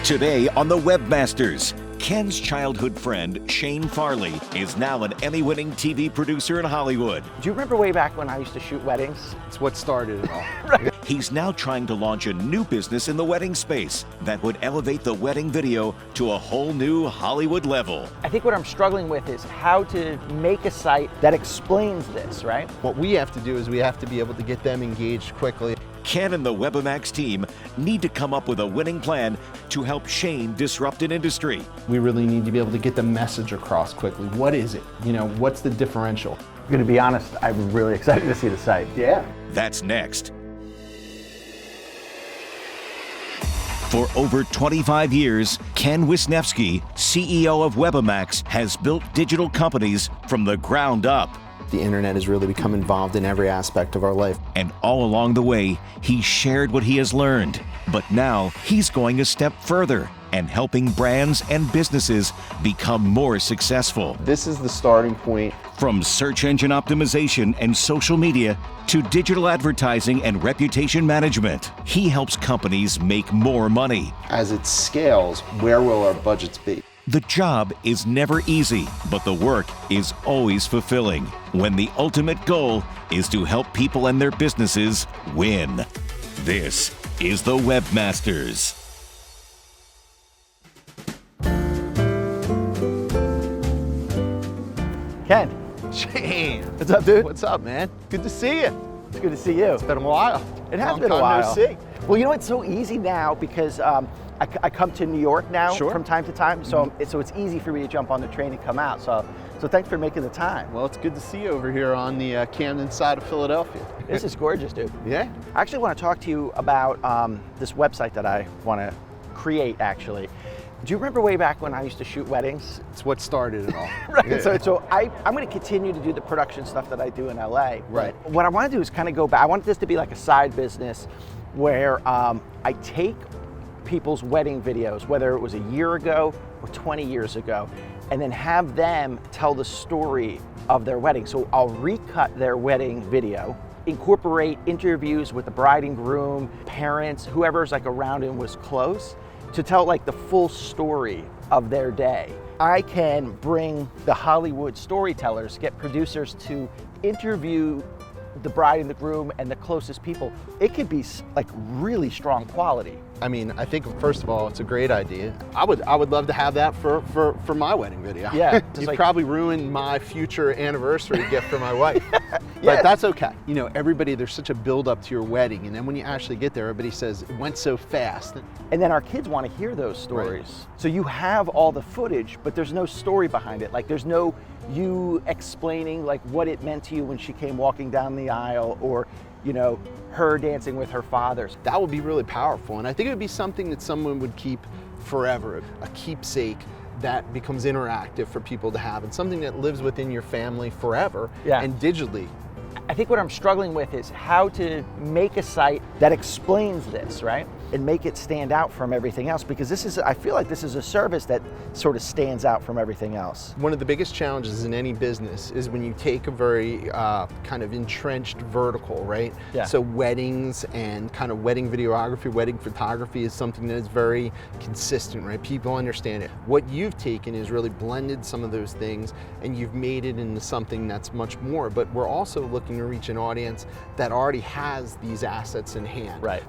Today on the Webmasters, Ken's childhood friend, Shane Farley, is now an Emmy-winning TV producer in Hollywood. Do you remember way back when I used to shoot weddings? It's what started it all. Right. He's now trying to launch a new business in the wedding space that would elevate the wedding video to a whole new Hollywood level. I think what I'm struggling with is how to make a site that explains this, right? What we have to do is we have to be able to get them engaged quickly. Ken and the WebiMax team need to come up with a winning plan to help Shane disrupt an industry. We really need to be able to get the message across quickly. What is it? What's the differential? I'm gonna be honest, I'm really excited to see the site. Yeah. That's next. For over 25 years, Ken Wisniewski, CEO of WebiMax, has built digital companies from the ground up. The internet has really become involved in every aspect of our life. And all along the way, he shared what he has learned. But now he's going a step further and helping brands and businesses become more successful. This is the starting point. From search engine optimization and social media to digital advertising and reputation management, he helps companies make more money. As it scales, where will our budgets be? The job is never easy, but the work is always fulfilling when the ultimate goal is to help people and their businesses win. This is the Webmasters. Ken, Shane. what's up, dude? What's up, man? Good to see you. It's good to see you. It's been a while. It has Long been a time while. No see. Well, you know, it's so easy now because I come to New York now from time to time, so it's easy for me to jump on the train and come out. So thanks for making the time. Well, it's good to see you over here on the Camden side of Philadelphia. This is gorgeous, dude. Yeah? I actually want to talk to you about this website that I want to create, actually. Do you remember way back when I used to shoot weddings? It's what started it all. Right. Yeah. So I'm going to continue to do the production stuff that I do in LA. Right. But what I want to do is kind of go back. I want this to be like a side business where I take people's wedding videos, whether it was a year ago or 20 years ago, and then have them tell the story of their wedding. So I'll recut their wedding video, incorporate interviews with the bride and groom, parents, whoever's like around and was close, to tell like the full story of their day. I can bring the Hollywood storytellers, get producers to interview the bride and the groom and the closest people. It could be like really strong quality. I mean, I think first of all, it's a great idea. I would love to have that for my wedding video. Yeah. You'd probably ruin my future anniversary gift for my wife. Yeah. But that's okay. Everybody, there's such a build up to your wedding, and then when you actually get there, everybody says it went so fast. And then our kids want to hear those stories. Right. So you have all the footage, but there's no story behind it. Like there's no you explaining like what it meant to you when she came walking down the aisle, or her dancing with her fathers. That would be really powerful, and I think it would be something that someone would keep forever, a keepsake that becomes interactive for people to have, and something that lives within your family forever. Yeah. And digitally. I think what I'm struggling with is how to make a site that explains this, right? And make it stand out from everything else, because I feel like this is a service that sort of stands out from everything else. One of the biggest challenges in any business is when you take a very kind of entrenched vertical, right? Yeah. So weddings and kind of wedding videography, wedding photography is something that is very consistent, right? People understand it. What you've taken is really blended some of those things and you've made it into something that's much more, but we're also looking to reach an audience that already has these assets in hand. Right.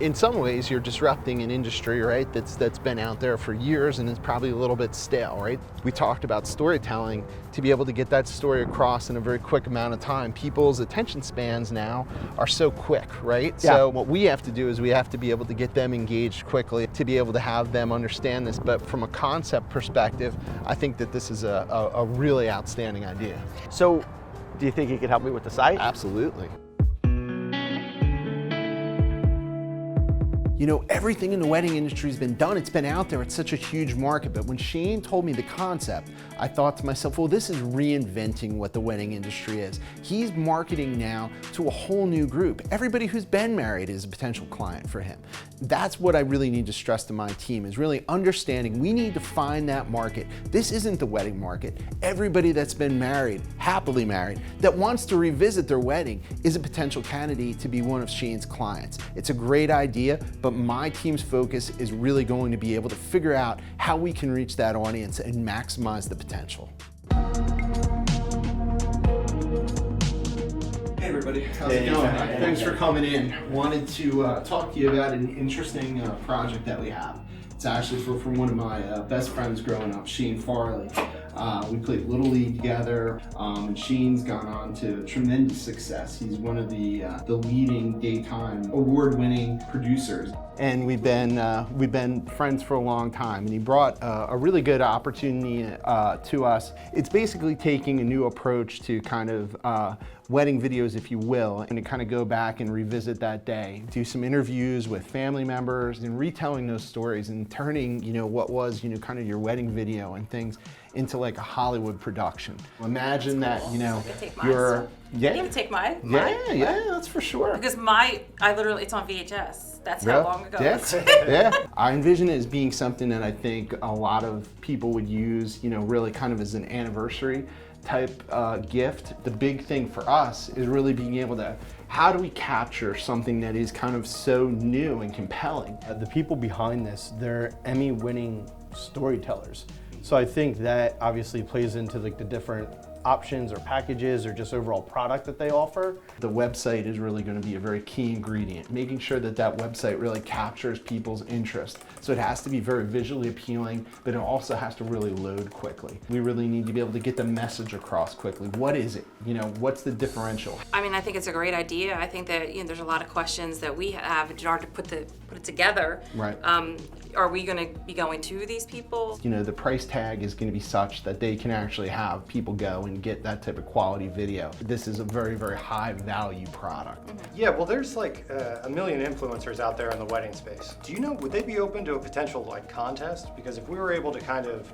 In some ways, you're disrupting an industry, right, that's been out there for years and is probably a little bit stale, right? We talked about storytelling. To be able to get that story across in a very quick amount of time, people's attention spans now are so quick, right? Yeah. So what we have to do is we have to be able to get them engaged quickly to be able to have them understand this. But from a concept perspective, I think that this is a really outstanding idea. So do you think you could help me with the site? Absolutely. Everything in the wedding industry has been done. It's been out there. It's such a huge market. But when Shane told me the concept, I thought to myself, well, this is reinventing what the wedding industry is. He's marketing now to a whole new group. Everybody who's been married is a potential client for him. That's what I really need to stress to my team, is really understanding we need to find that market. This isn't the wedding market. Everybody that's been married, happily married, that wants to revisit their wedding is a potential candidate to be one of Shane's clients. It's a great idea, but but my team's focus is really going to be able to figure out how we can reach that audience and maximize the potential. Hey everybody, how's it going? Thanks for coming in. Wanted to talk to you about an interesting project that we have. It's actually from one of my best friends growing up, Farley. We played Little League together, and Shane's gone on to tremendous success. He's one of the leading daytime award-winning producers. And we've been friends for a long time, and he brought a really good opportunity to us. It's basically taking a new approach to kind of wedding videos, if you will, and to kind of go back and revisit that day, do some interviews with family members and retelling those stories and turning, what was, kind of your wedding video and things into like a Hollywood production. Imagine that, you're, yeah. You can take mine. Yeah, that's for sure. Because it's on VHS. That's how long ago it was. Yeah. I envision it as being something that I think a lot of people would use, really kind of as an anniversary type gift. The big thing for us is really being able to, how do we capture something that is kind of so new and compelling? The people behind this, they're Emmy-winning storytellers. So I think that obviously plays into the different options or packages or just overall product that they offer. The website is really going to be a very key ingredient, making sure that that website really captures people's interest. So it has to be very visually appealing, but it also has to really load quickly. We really need to be able to get the message across quickly. What is it? What's the differential? I mean, I think it's a great idea. I think that there's a lot of questions that we have in order to put it together. Right. Are we going to be going to these people? The price tag is going to be such that they can actually have people go and get that type of quality video. This is a very, very high value product. Mm-hmm. Yeah, well, there's like a million influencers out there in the wedding space. Do you know, would they be open to a potential contest? Because if we were able to kind of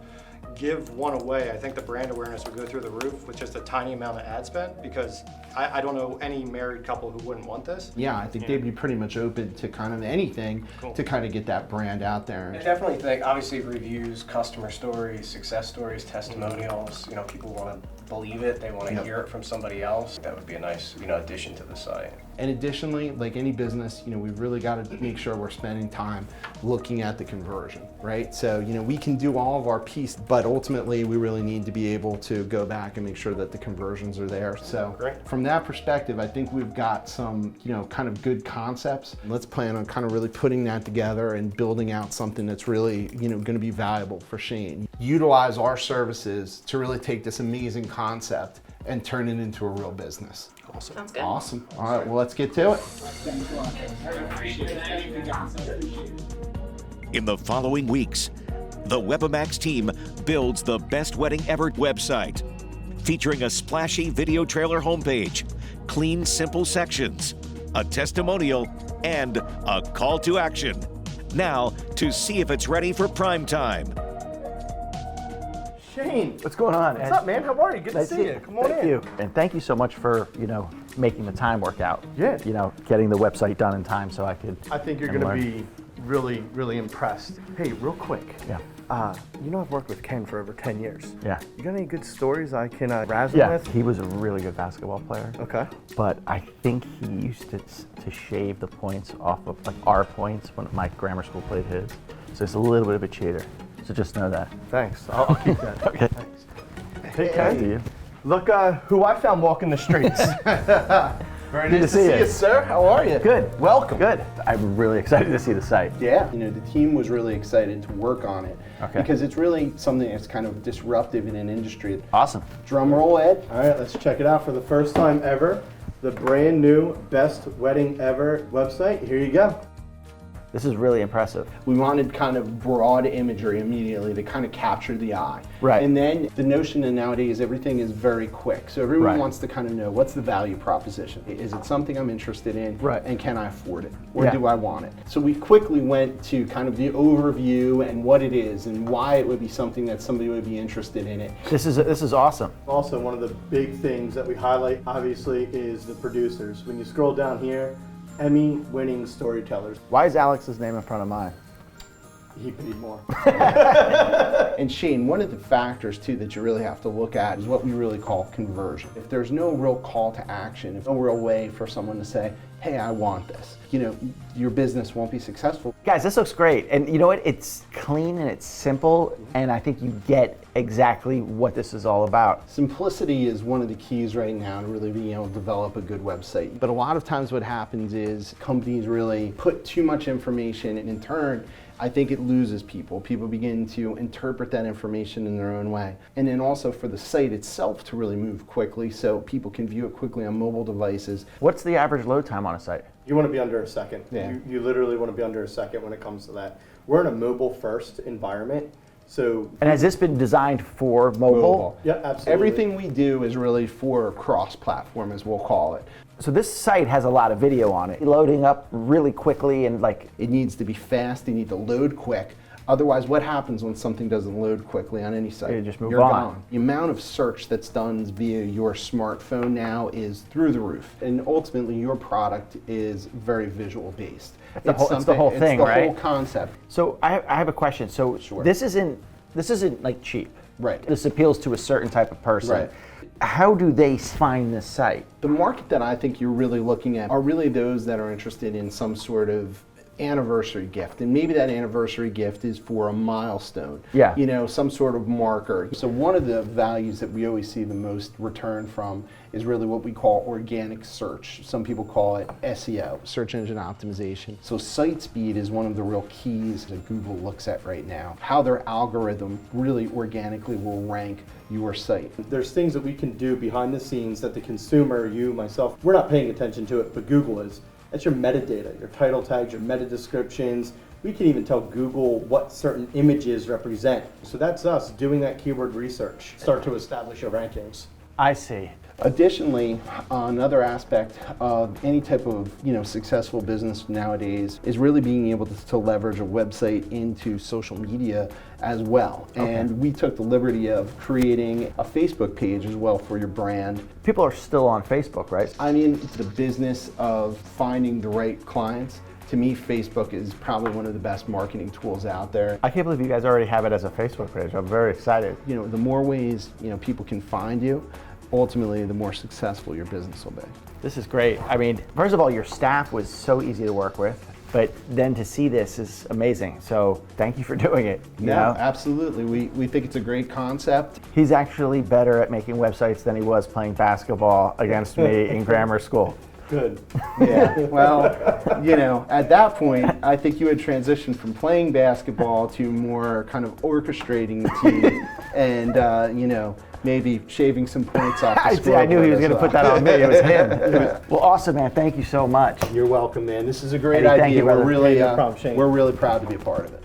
give one away, I think the brand awareness would go through the roof with just a tiny amount of ad spend, because I don't know any married couple who wouldn't want this. Yeah, I think they'd be pretty much open to kind of anything to kind of get that brand out there. I definitely think, obviously, reviews, customer stories, success stories, testimonials, people want to believe it, they want to hear it from somebody else. That would be a nice, addition to the site. And additionally, like any business, we've really got to make sure we're spending time looking at the conversion, right? So, we can do all of our piece, but ultimately we really need to be able to go back and make sure that the conversions are there. So from that perspective, I think we've got some, kind of good concepts. Let's plan on kind of really putting that together and building out something that's really, going to be valuable for Shane. Utilize our services to really take this amazing concept and turn it into a real business. Awesome. Sounds good. Awesome. All right, well, let's get to it. In the following weeks, the WebiMax team builds the best wedding ever website, featuring a splashy video trailer homepage, clean, simple sections, a testimonial, and a call to action. Now, to see if it's ready for prime time. Shane, what's going on? What's up, man? How are you? Good to see you. Come on in. Thank you. And thank you so much for, making the time work out. Yeah. Getting the website done in time so I could. I think you're going to be really, really impressed. Hey, real quick. Yeah. I've worked with Ken for over 10 years. Yeah. You got any good stories I can razz him with? He was a really good basketball player. Okay. But I think he used to shave the points off of our points when my grammar school played his. So he's a little bit of a cheater. So just know that. Thanks. I'll keep that. Okay. Thanks. Hey, Ken. To you. Look who I found walking the streets. Very Good nice to see you, sir. How are you? Good. Welcome. Good. I'm really excited to see the site. Yeah. The team was really excited to work on it because it's really something that's kind of disruptive in an industry. Awesome. Drum roll, Ed. All right, let's check it out for the first time ever. The brand new Best Wedding Ever website. Here you go. This is really impressive. We wanted kind of broad imagery immediately to kind of capture the eye. Right. And then the notion that nowadays everything is very quick. So everyone wants to kind of know, what's the value proposition? Is it something I'm interested in? Right. And can I afford it? Or do I want it? So we quickly went to kind of the overview and what it is and why it would be something that somebody would be interested in it. This is awesome. Also, one of the big things that we highlight, obviously, is the producers. When you scroll down here, Emmy-winning storytellers. Why is Alex's name in front of mine? He paid more. And Shane, one of the factors too that you really have to look at is what we really call conversion. If there's no real call to action, if no real way for someone to say, hey, I want this, your business won't be successful. Guys, this looks great. And you know what? It's clean and it's simple, and I think you get exactly what this is all about. Simplicity is one of the keys right now to really being able to develop a good website. But a lot of times what happens is companies really put too much information, and in turn, I think it loses people. People begin to interpret that information in their own way. And then also for the site itself to really move quickly so people can view it quickly on mobile devices. What's the average load time on a site? You want to be under a second. Yeah. You literally want to be under a second when it comes to that. We're in a mobile first environment. So And has this been designed for mobile? yeah, absolutely. Everything we do is really for cross-platform, as we'll call it. So this site has a lot of video on it. Loading up really quickly and like... It needs to be fast, you need to load quick. Otherwise, what happens when something doesn't load quickly on any site? You just move You're on. gone. The amount of search that's done via your smartphone now is through the roof. And ultimately, your product is very visual based. It's the whole thing, It's the right? whole concept. So I have a question. So Sure. this isn't like cheap. Right. This appeals to a certain type of person. Right. How do they find this site? The market that I think you're really looking at are really those that are interested in some sort of anniversary gift, and maybe that anniversary gift is for a milestone. Yeah. You know, some sort of marker. So one of the values that we always see the most return from is really what we call organic search. Some people call it SEO, search engine optimization. So site speed is one of the real keys that Google looks at right now. How their algorithm really organically will rank your site. There's things that we can do behind the scenes that the consumer, you, myself, we're not paying attention to it, but Google is. That's your metadata, your title tags, your meta descriptions. We can even tell Google what certain images represent. So that's us doing that keyword research. Start to establish your rankings. I see. Additionally, another aspect of any type of successful business nowadays is really being able to leverage a website into social media as well. Okay. And we took the liberty of creating a Facebook page as well for your brand. People are still on Facebook, right? I mean, the business of finding the right clients. To me, Facebook is probably one of the best marketing tools out there. I can't believe you guys already have it as a Facebook page. I'm very excited. The more ways people can find you, ultimately the more successful your business will be. This is great. I mean, first of all, your staff was so easy to work with, but then to see this is amazing. So thank you for doing it. You know? Absolutely. We think it's a great concept. He's actually better at making websites than he was playing basketball against me in grammar school. Good. Yeah, well, at that point, I think you had transitioned from playing basketball to more kind of orchestrating the team and, maybe shaving some points off the scoreboard. I knew he was going to put that on me. It was him. Well, awesome, man. Thank you so much. You're welcome, man. This is a great Eddie, idea. thank you, brother. We're really, Hey, no problem, Shane. we're really proud to be a part of it.